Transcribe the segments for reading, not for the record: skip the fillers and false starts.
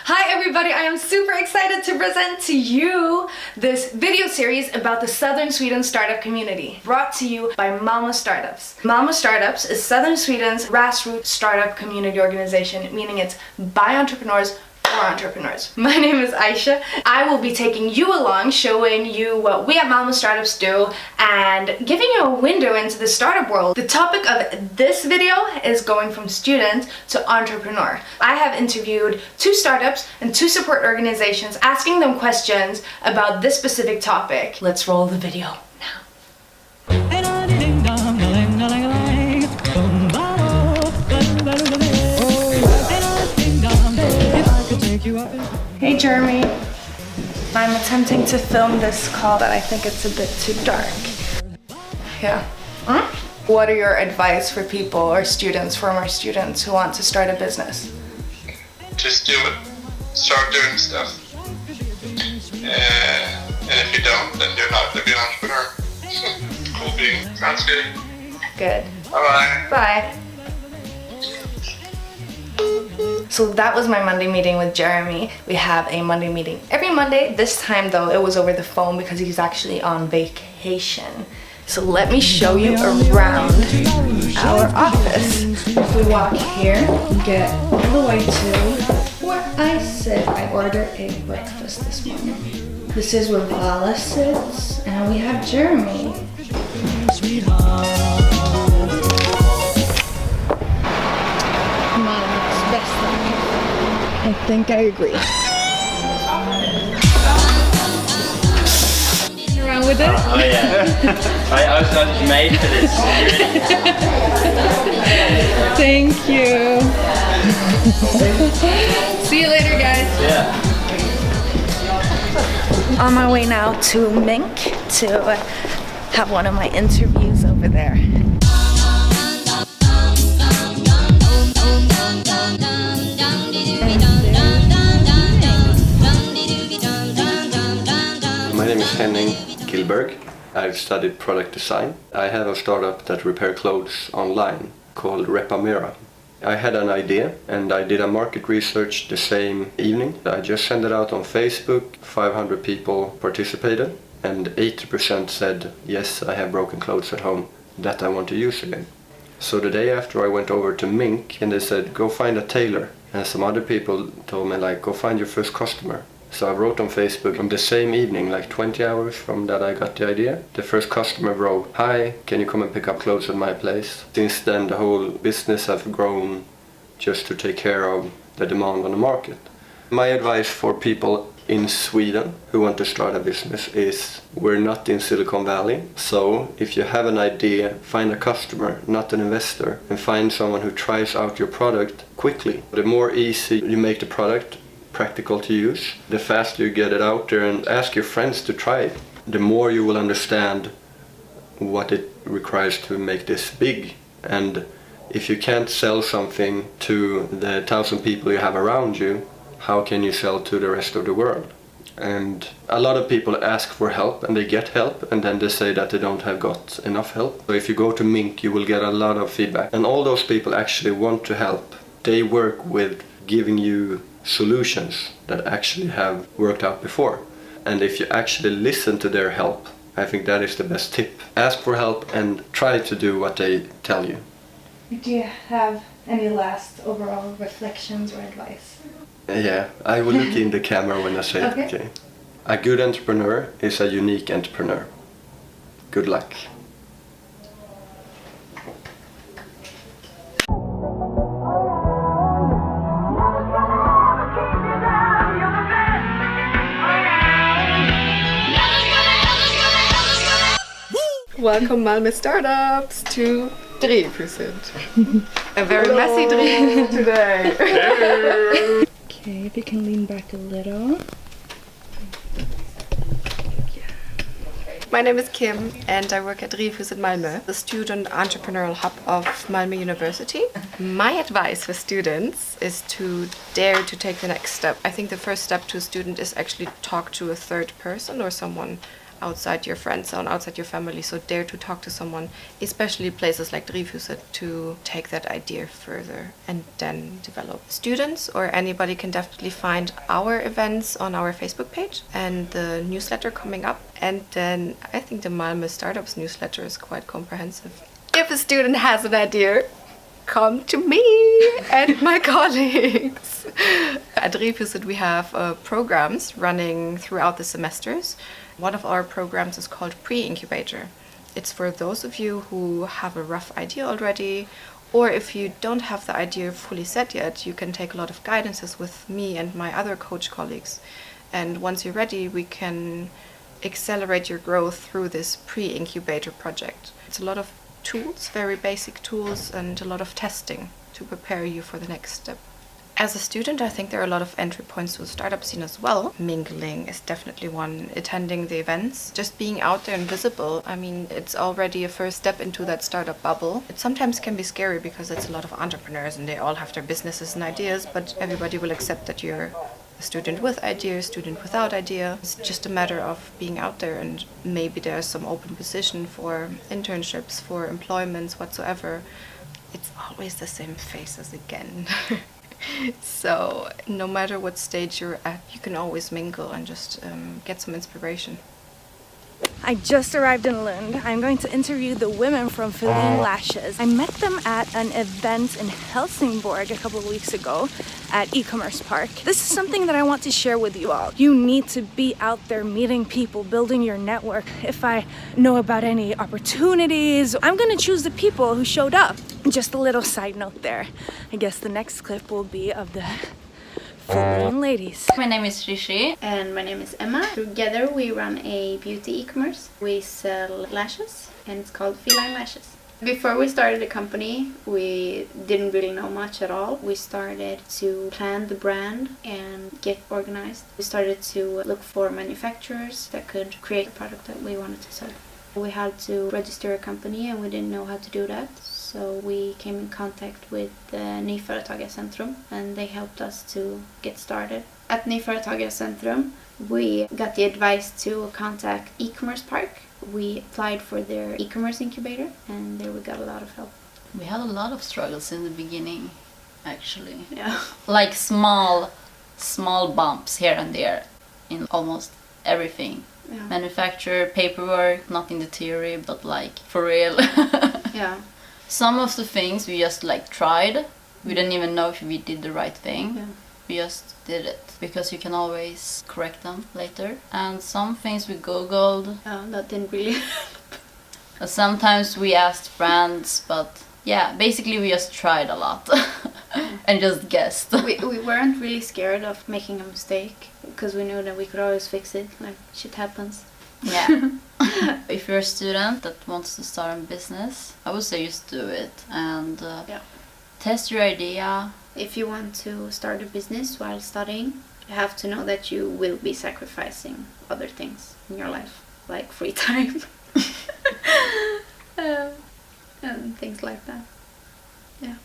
Hi everybody, I am super excited to present to you this video series about the Southern Sweden startup community, brought to you by Malmö Startups. Malmö Startups is Southern Sweden's grassroots startup community organization, meaning it's by entrepreneurs for entrepreneurs. My name is Aisha. I will be taking you along, showing you what we at Malmö Startups do and giving you a window into the startup world. The topic of this video is going from student to entrepreneur. I have interviewed 2 startups and 2 support organizations, asking them questions about this specific topic. Let's roll the video now. Hey Jeremy, I'm attempting to film this call that I think it's a bit too dark. Yeah. What are your advice for people or students, former students who want to start a business? Just do it. Start doing stuff. And if you don't, then you're not going to be an entrepreneur. Cool being. Sounds good. Good. Bye-bye. Bye. So that was my Monday meeting with Jeremy. We have a Monday meeting every Monday. This time though, it was over the phone because he's actually on vacation. So let me show you around our office. If we walk here, we get all the way to where I sit. I ordered a breakfast this morning. This is where Vala sits, and we have Jeremy. I think I agree. Around with it? Oh yeah. I was made for this. Thank you. See you later, guys. Yeah. On my way now to Mink to have one of my interviews over there. My name is Henning Gilberg. I've studied product design. I have a startup that repair clothes online called Repamera. I had an idea and I did a market research the same evening. I just sent it out on Facebook. 500 people participated and 80% said, yes, I have broken clothes at home that I want to use again. So the day after I went over to Mink and they said, go find a tailor. And some other people told me, like, go find your first customer. So I wrote on Facebook on the same evening, like 20 hours from that I got the idea. The first customer wrote, hi, can you come and pick up clothes at my place? Since then the whole business has grown just to take care of the demand on the market. My advice for people in Sweden who want to start a business is we're not in Silicon Valley. So if you have an idea, find a customer, not an investor, and find someone who tries out your product quickly. The more easy you make the product, practical to use, the faster you get it out there, and ask your friends to try it. The more you will understand what it requires to make this big. And if you can't sell something to the 1,000 people you have around you, how can you sell to the rest of the world? And a lot of people ask for help and they get help and then they say that they don't have got enough help. So if you go to Mink, you will get a lot of feedback. And all those people actually want to help. They work with giving you solutions that actually have worked out before. And if you actually listen to their help, I think that is the best tip. Ask for help and try to do what they tell you. Do you have any last overall reflections or advice? Yeah, I will look in the camera when I say it. Okay. A good entrepreneur is a unique entrepreneur. Good luck. Welcome Malmö Startups to Drivhuset. A very messy Drivhuset today. Okay, if you can lean back a little. My name is Kim and I work at Drivhuset Malmö, the student entrepreneurial hub of Malmö University. My advice for students is to dare to take the next step. I think the first step to a student is actually talk to a third person or someone outside your friend zone, outside your family. So dare to talk to someone, especially places like Drivhuset, to take that idea further and then develop. Students or anybody can definitely find our events on our Facebook page and the newsletter coming up. And then I think the Malmö Startups newsletter is quite comprehensive. If a student has an idea, come to me and my colleagues. At Drivhuset we have programs running throughout the semesters. One of our programs is called Pre-Incubator. It's for those of you who have a rough idea already, or if you don't have the idea fully set yet, you can take a lot of guidances with me and my other coach colleagues. And once you're ready, we can accelerate your growth through this Pre-Incubator project. It's a lot of tools, very basic tools, and a lot of testing to prepare you for the next step. As a student, I think there are a lot of entry points to the startup scene as well. Mingling is definitely one, attending the events, just being out there and visible. I mean, it's already a first step into that startup bubble. It sometimes can be scary because it's a lot of entrepreneurs and they all have their businesses and ideas, but everybody will accept that you're a student with ideas, student without idea. It's just a matter of being out there, and maybe there's some open position for internships, for employments, whatsoever. It's always the same faces again. So no matter what stage you're at, you can always mingle and just get some inspiration. I just arrived in Lund. I'm going to interview the women from Feline Lashes. I met them at an event in Helsingborg a couple of weeks ago at e-commerce park. This is something that I want to share with you all. You need to be out there meeting people, building your network. If I know about any opportunities, I'm gonna choose the people who showed up. Just a little side note there. I guess the next clip will be of the Feline ladies. My name is Rishi. And my name is Emma. Together we run a beauty e-commerce. We sell lashes and it's called Feline Lashes. Before we started the company, we didn't really know much at all. We started to plan the brand and get organized. We started to look for manufacturers that could create a product that we wanted to sell. We had to register a company and we didn't know how to do that. So we came in contact with the Nyföretagarcentrum and they helped us to get started. At Nyföretagarcentrum, we got the advice to contact e-commerce park. We applied for their e-commerce incubator and there we got a lot of help. We had a lot of struggles in the beginning, actually. Yeah. Like small bumps here and there in almost everything. Yeah. Manufacture, paperwork, not in the theory, but like for real. Yeah. Some of the things we just like tried. We didn't even know if we did the right thing. Yeah. We just did it because you can always correct them later. And some things we googled. That didn't really Sometimes we asked friends, but yeah, basically we just tried a lot and just guessed. we weren't really scared of making a mistake because we knew that we could always fix it, like shit happens. Yeah. If you're a student that wants to start a business, I would say just do it and test your idea. If you want to start a business while studying, you have to know that you will be sacrificing other things in your life, like free time and things like that. Yeah.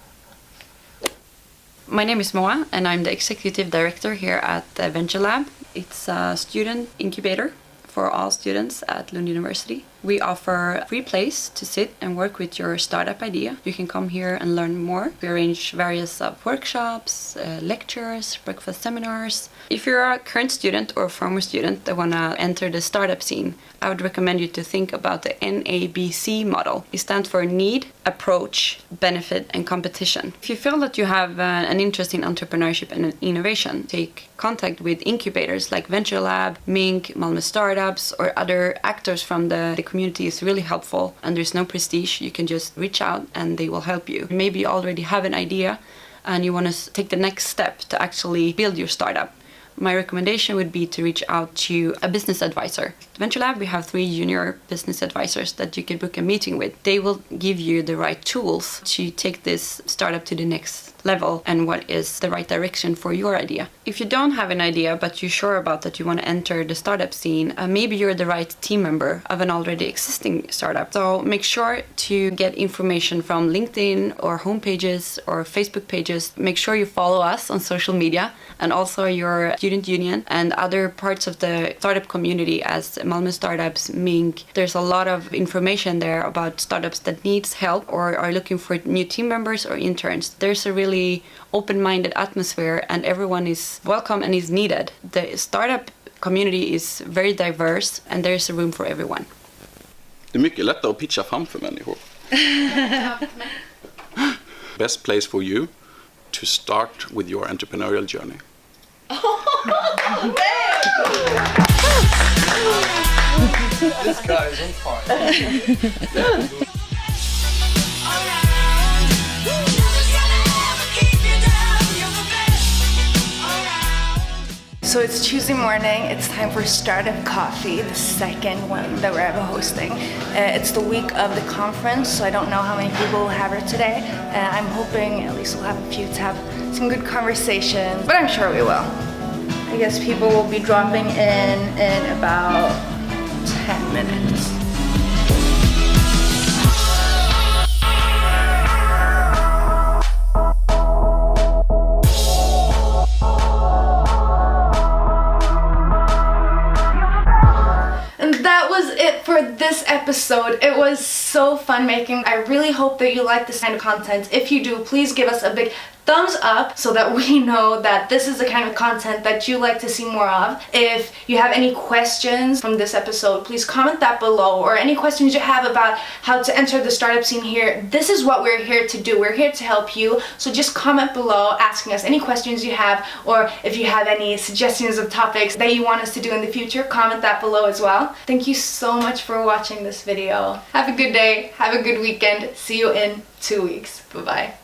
My name is Moa and I'm the executive director here at the Venture Lab. It's a student incubator for all students at Lund University. We offer a free place to sit and work with your startup idea. You can come here and learn more. We arrange various workshops, lectures, breakfast seminars. If you're a current student or a former student that want to enter the startup scene, I would recommend you to think about the Nabc Model. It stands for Need, Approach, Benefit and Competition. If you feel that you have an interest in entrepreneurship and innovation, take contact with incubators like Venture Lab, Mink, Malmö Startups or other actors from the community is really helpful and there's no prestige. You can just reach out and they will help you. Maybe you already have an idea and you want to take the next step to actually build your startup. My recommendation would be to reach out to a business advisor. At Venture Lab, we have 3 junior business advisors that you can book a meeting with. They will give you the right tools to take this startup to the next level and what is the right direction for your idea. If you don't have an idea, but you're sure about that you want to enter the startup scene, maybe you're the right team member of an already existing startup. So make sure to get information from LinkedIn or homepages or Facebook pages. Make sure you follow us on social media and also your student union and other parts of the startup community as Malmö Startups Mink. There's a lot of information there about startups that needs help or are looking for new team members or interns. There's a really open-minded atmosphere and everyone is welcome and is needed. The startup community is very diverse and there's a room for everyone. Det är mycket lättare att pitcha framför människor. Best place for you to start with your entrepreneurial journey. This guy is on fire. So it's Tuesday morning, it's time for Startup Coffee, the second one that we're ever hosting. It's the week of the conference, so I don't know how many people will have her today. I'm hoping at least we'll have a few to have some good conversations, but I'm sure we will. I guess people will be dropping in about 10 minutes. That was it for this episode. It was so fun making. I really hope that you like this kind of content. If you do, please give us a big thumbs up so that we know that this is the kind of content that you like to see more of. If you have any questions from this episode, please comment that below, or any questions you have about how to enter the startup scene here. This is what we're here to do. We're here to help you. So just comment below asking us any questions you have, or if you have any suggestions of topics that you want us to do in the future, comment that below as well. Thank you so much for watching this video. Have a good day. Have a good weekend. See you in 2 weeks. Bye-bye.